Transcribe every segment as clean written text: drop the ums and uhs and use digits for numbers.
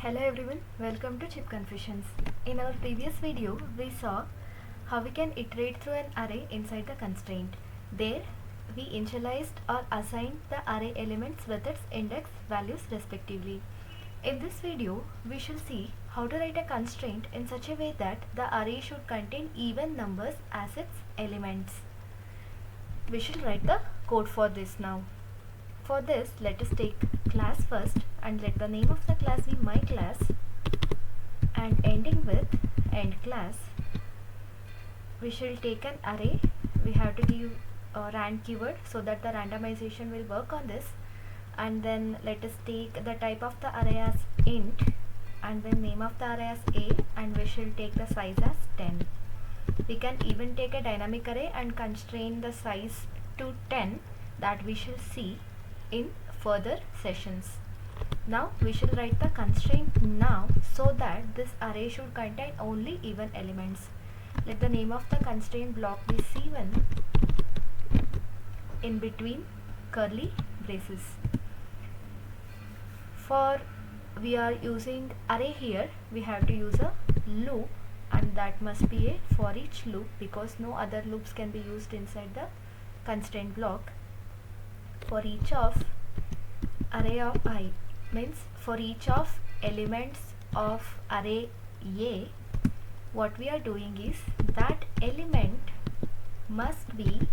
Hello everyone, welcome to Chip Confessions. In our previous video, we saw how we can iterate through an array inside the constraint. There, we initialized or assigned the array elements with its index values respectively. In this video, we shall see how to write a constraint in such a way that the array should contain even numbers as its elements. We shall write the code for this now. For this, let us take class first and let the name of the class be my class, and ending with end class. We shall take an array. We have to give a rand keyword so that the randomization will work on this, and then let us take the type of the array as int and then name of the array as a, and we shall take the size as 10. We can even take a dynamic array and constrain the size to 10, that we shall see in further sessions. Now we shall write the constraint now so that this array should contain only even elements. Let the name of the constraint block be C1 in between curly braces. For we are using array here, we have to use a loop, and that must be a for each loop because no other loops can be used inside the constraint block. For each of array of I, means for each of elements of array A, what we are doing is that element must be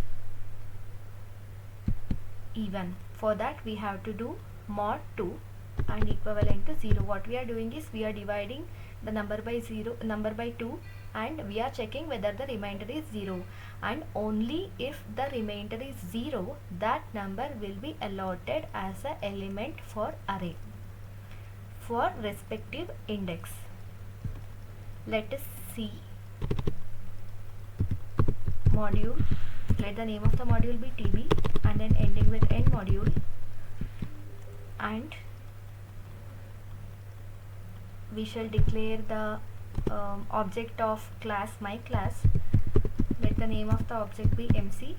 even. For that we have to do mod 2 and equivalent to 0. What we are doing is we are dividing the number by 2, and we are checking whether the remainder is 0, and only if the remainder is 0, that number will be allotted as an element for array for respective index. Let us see module. Let the name of the module be tb and then ending with end module, and we shall declare the object of class my class. Let the name of the object be MC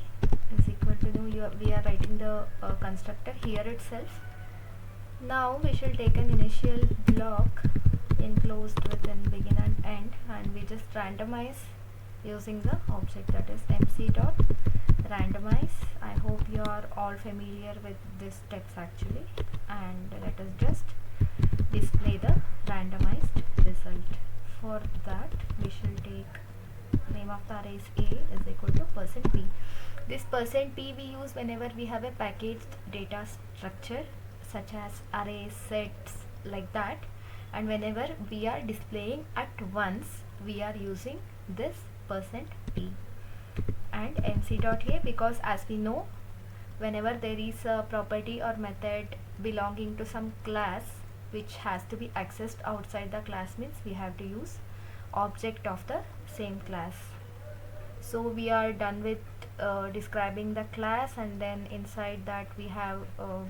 is equal to new. We are writing the constructor here itself. Now we shall take an initial block enclosed within begin and end, and we just randomize using the object, that is MC dot randomize. I hope you are all familiar with this steps actually, and let us just display the randomized result. For that we shall take name of the array is a is equal to %p. This %p we use whenever we have a packaged data structure such as arrays, sets, like that, and whenever we are displaying at once we are using this %p. And mc.a, because as we know, whenever there is a property or method belonging to some class which has to be accessed outside the class, means we have to use object of the same class. So we are done with describing the class, and then inside that we have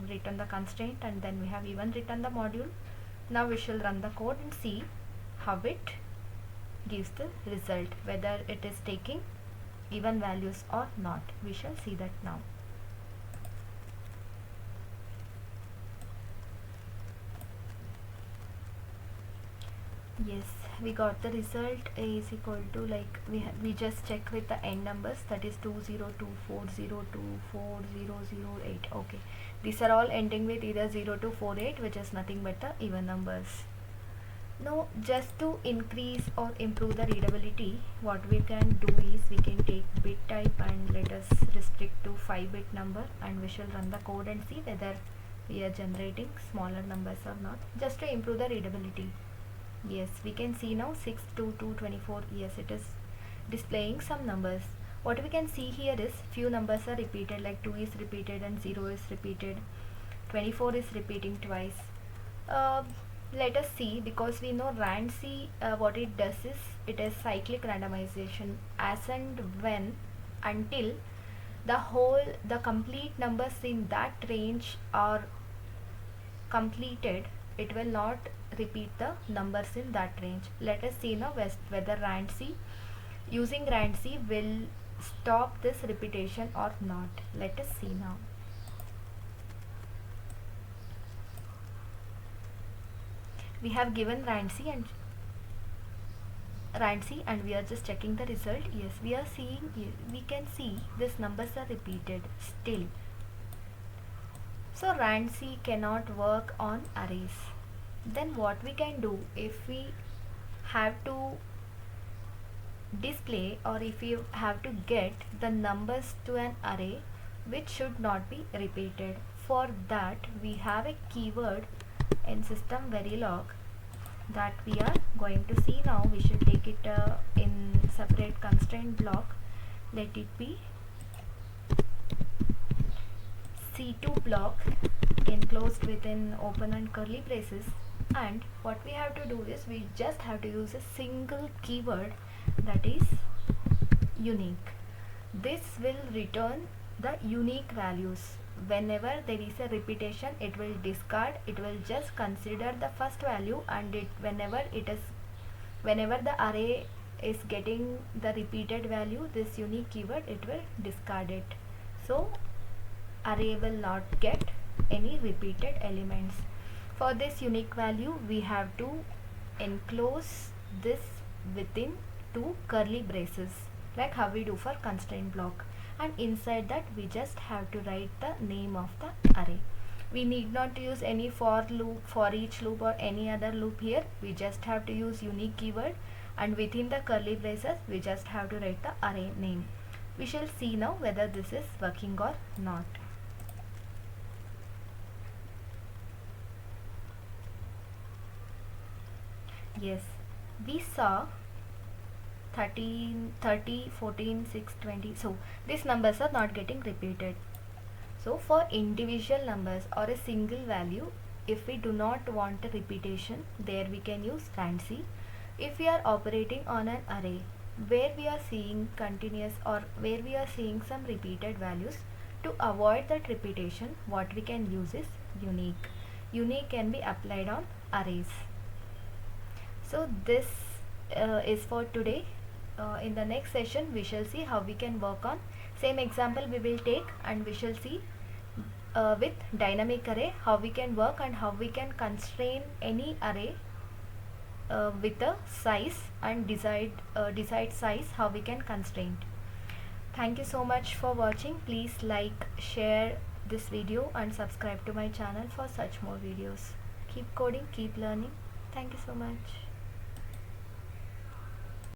written the constraint, and then we have even written the module. Now we shall run the code and see how it gives the result, whether it is taking even values or not. We shall see that now. Yes, we got the result is equal to, like, we just check with the end numbers, that is 20240240008. okay, these are all ending with either 0 to 48, which is nothing but the even numbers. Now just to increase or improve the readability, what we can do is we can take bit type and let us restrict to 5-bit number, and we shall run the code and see whether we are generating smaller numbers or not, just to improve the readability. Yes, we can see now 6 to 224. Yes, it is displaying some numbers. What we can see here is few numbers are repeated, like 2 is repeated and 0 is repeated. 24 is repeating twice. Let us see, because we know randc, what it does is it is cyclic randomization. As and when, until the complete numbers in that range are completed, it will not repeat the numbers in that range. Let us see now whether using randc will stop this repetition or not. Let us see now. we have given Rancy and we are just checking the result. Yes, we can see these numbers are repeated still. So Rancy cannot work on arrays. Then what we can do, if we have to display or if you have to get the numbers to an array which should not be repeated, for that we have a keyword in system verilog that we are going to see now. We should take it in separate constraint block. Let it be C2 block enclosed within open and curly braces, and what we have to do is we just have to use a single keyword, that is unique. This will return the unique values. Whenever there is a repetition, it will discard, it will just consider the first value, and whenever the array is getting the repeated value, this unique keyword, it will discard it. So array will not get any repeated elements. For this unique value, we have to enclose this within two curly braces, like how we do for constraint block, and inside that we just have to write the name of the array. We need not to use any for loop, for each loop or any other loop here. We just have to use unique keyword, and within the curly braces we just have to write the array name. We shall see now whether this is working or not. Yes, we saw 13, 30, 14, 6, 20. So these numbers are not getting repeated. So for individual numbers or a single value, if we do not want a repetition, there we can use fancy. If we are operating on an array where we are seeing continuous or where we are seeing some repeated values, to avoid that repetition, what we can use is unique. Unique can be applied on arrays. So this is for today. In the next session we shall see how we can work on same example we will take, and we shall see with dynamic array how we can work and how we can constrain any array with a size and decide size, how we can constrain. Thank you so much for watching. Please like, share this video and subscribe to my channel for such more videos. Keep coding, keep learning. Thank you so much.